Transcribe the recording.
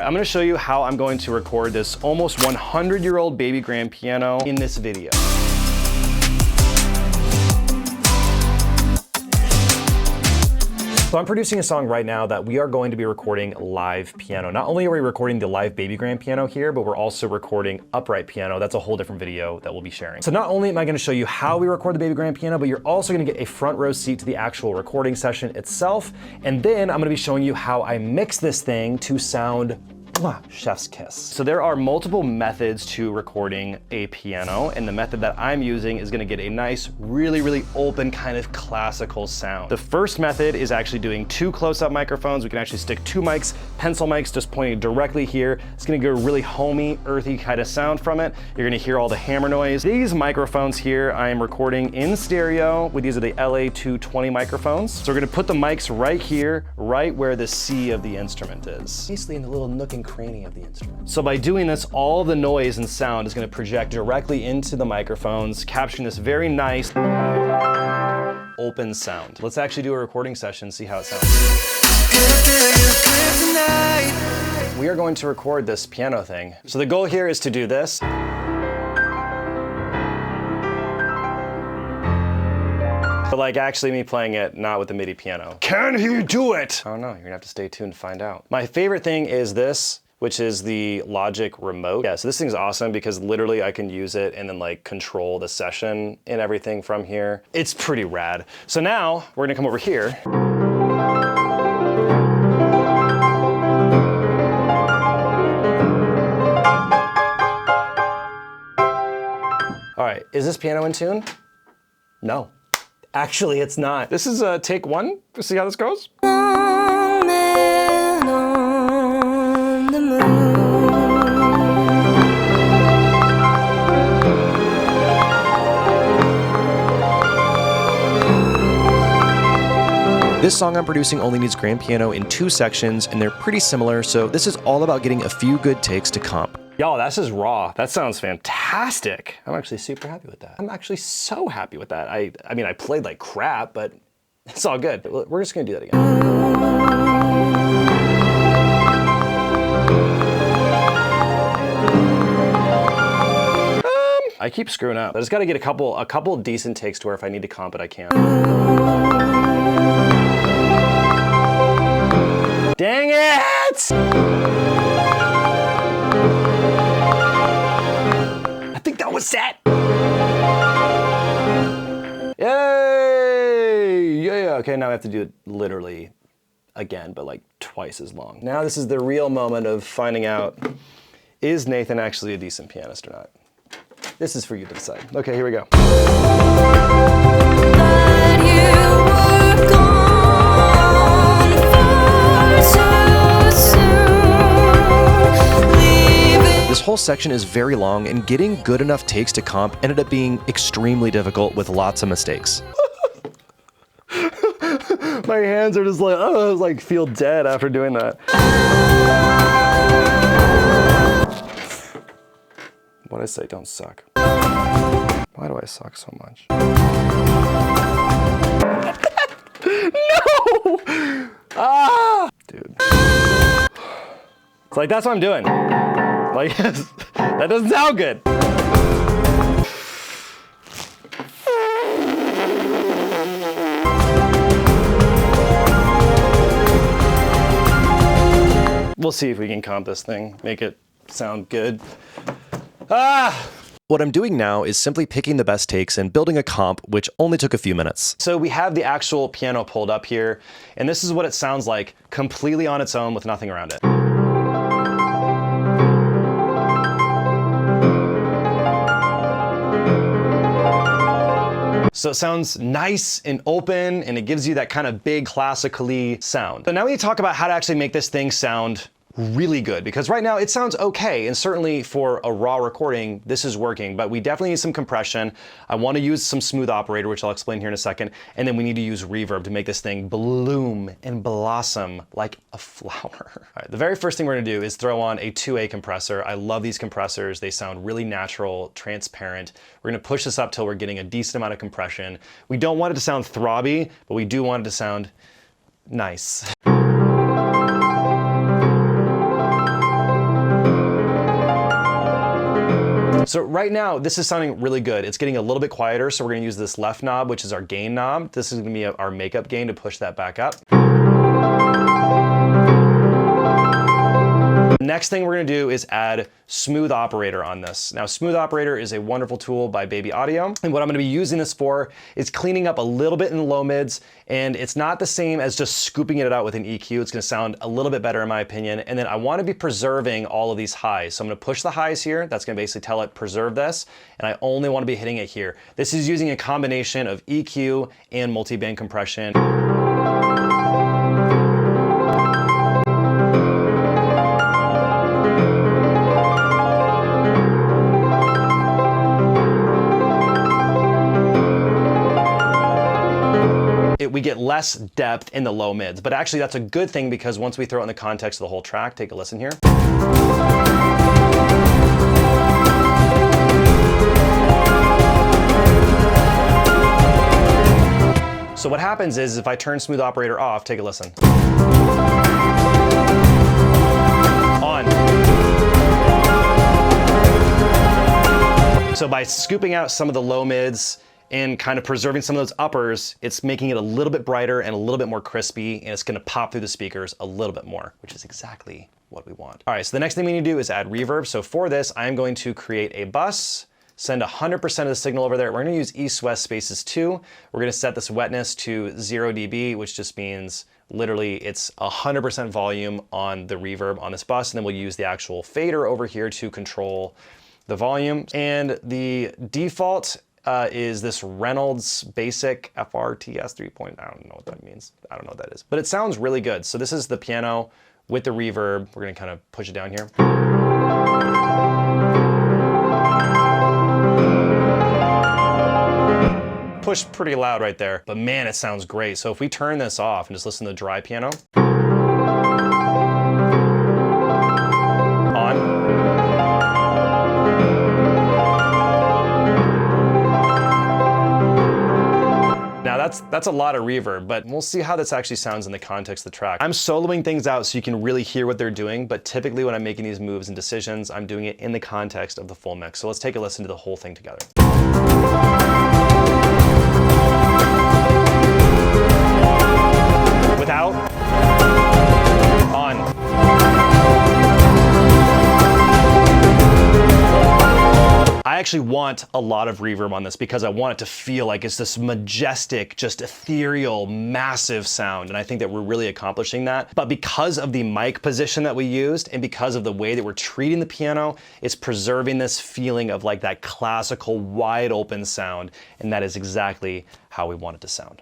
I'm gonna show you how I'm going to record this almost 100-year-old baby grand piano in this video. So I'm producing a song right now that we are going to be recording live piano. Not only are we recording the live baby grand piano here, but we're also recording upright piano. That's a whole different video that we'll be sharing. So not only am I gonna show you how we record the baby grand piano, but you're also gonna get a front row seat to the actual recording session itself. And then I'm gonna be showing you how I mix this thing to sound chef's kiss. So there are multiple methods to recording a piano, and the method that I'm using is gonna get a nice, really open kind of classical sound. The first method is actually doing two close-up microphones. We can actually stick two mics, pencil mics, just pointing directly here. It's gonna get a really homey, earthy kind of sound from it. You're gonna hear all the hammer noise. These microphones here, I am recording in stereo. These are the LA220 microphones. So we're gonna put the mics right here, right where the C of the instrument is. Basically in the little nook and cranny of the instrument. So by doing this, all the noise and sound is going to project directly into the microphones, capturing this very nice open sound. Let's actually do a recording session, see how it sounds. We are going to record this piano thing. So the goal here is to do this. But like actually me playing it, not with the MIDI piano. Can he do it? I don't know, you're gonna have to stay tuned to find out. My favorite thing is this, which is the Logic remote. Yeah, so this thing's awesome because literally I can use it and then like control the session and everything from here. It's pretty rad. So now we're gonna come over here. All right, is this piano in tune? No. Actually, it's not. This is take one. See how this goes? This song I'm producing only needs grand piano in two sections, and they're pretty similar, so this is all about getting a few good takes to comp. Y'all, that's just raw. That sounds fantastic. I'm actually super happy with that. I'm actually so happy with that. I mean, I played like crap, but it's all good. We're just gonna do that again. I keep screwing up. I just gotta get a couple decent takes to where if I need to comp it, I can. Dang it! I think that was set. Yay! Yeah, okay, now I have to do it literally again, but like twice as long. Now this is the real moment of finding out, is Nathan actually a decent pianist or not? This is for you to decide. Okay, here we go. This whole section is very long, and getting good enough takes to comp ended up being extremely difficult with lots of mistakes. My hands are just like, oh, I like feel dead after doing that. What'd I say? Don't suck. Why do I suck so much? No! Ah! Dude. It's like, that's what I'm doing. Like, that doesn't sound good. We'll see if we can comp this thing, make it sound good. What I'm doing now is simply picking the best takes and building a comp, which only took a few minutes. So we have the actual piano pulled up here, and this is what it sounds like completely on its own with nothing around it. So it sounds nice and open, and it gives you that kind of big classically sound. So now we need to talk about how to actually make this thing sound really good, because right now it sounds okay, and certainly for a raw recording this is working, but we definitely need some compression. I want to use some smooth operator, which I'll explain here in a second, and then we need to use reverb to make this thing bloom and blossom like a flower. All right, the very first thing we're going to do is throw on a 2A compressor. I love these compressors. They sound really natural, transparent. We're going to push this up till we're getting a decent amount of compression. We don't want it to sound throbby, but we do want it to sound nice. So right now, this is sounding really good. It's getting a little bit quieter, so we're gonna use this left knob, which is our gain knob. This is gonna be our makeup gain to push that back up. Next thing we're gonna do is add Smooth Operator on this. Now, Smooth Operator is a wonderful tool by Baby Audio, and what I'm gonna be using this for is cleaning up a little bit in the low mids, and it's not the same as just scooping it out with an EQ. It's gonna sound a little bit better in my opinion, and then I wanna be preserving all of these highs. So I'm gonna push the highs here. That's gonna basically tell it preserve this, and I only wanna be hitting it here. This is using a combination of EQ and multiband compression. We get less depth in the low mids, but actually that's a good thing because once we throw it in the context of the whole track, take a listen here. So what happens is if I turn Smooth Operator off, take a listen. On. So by scooping out some of the low mids and kind of preserving some of those uppers, it's making it a little bit brighter and a little bit more crispy, and it's gonna pop through the speakers a little bit more, which is exactly what we want. All right, so the next thing we need to do is add reverb. So for this, I'm going to create a bus, send 100% of the signal over there. We're gonna use east-west spaces 2. We're gonna set this wetness to 0 dB, which just means literally it's 100% volume on the reverb on this bus, and then we'll use the actual fader over here to control the volume. And the default is this Reynolds Basic FRTS 3. I don't know what that means. I don't know what that is, but it sounds really good. So this is the piano with the reverb. We're gonna kind of push it down here. Pushed pretty loud right there, but man, it sounds great. So if we turn this off and just listen to the dry piano. On. Now that's a lot of reverb, but we'll see how this actually sounds in the context of the track. I'm soloing things out so you can really hear what they're doing, but typically when I'm making these moves and decisions, I'm doing it in the context of the full mix. So let's take a listen to the whole thing together. Without, on. I actually want a lot of reverb on this because I want it to feel like it's this majestic, just ethereal, massive sound. And I think that we're really accomplishing that. But because of the mic position that we used and because of the way that we're treating the piano, it's preserving this feeling of like that classical wide open sound. And that is exactly how we want it to sound.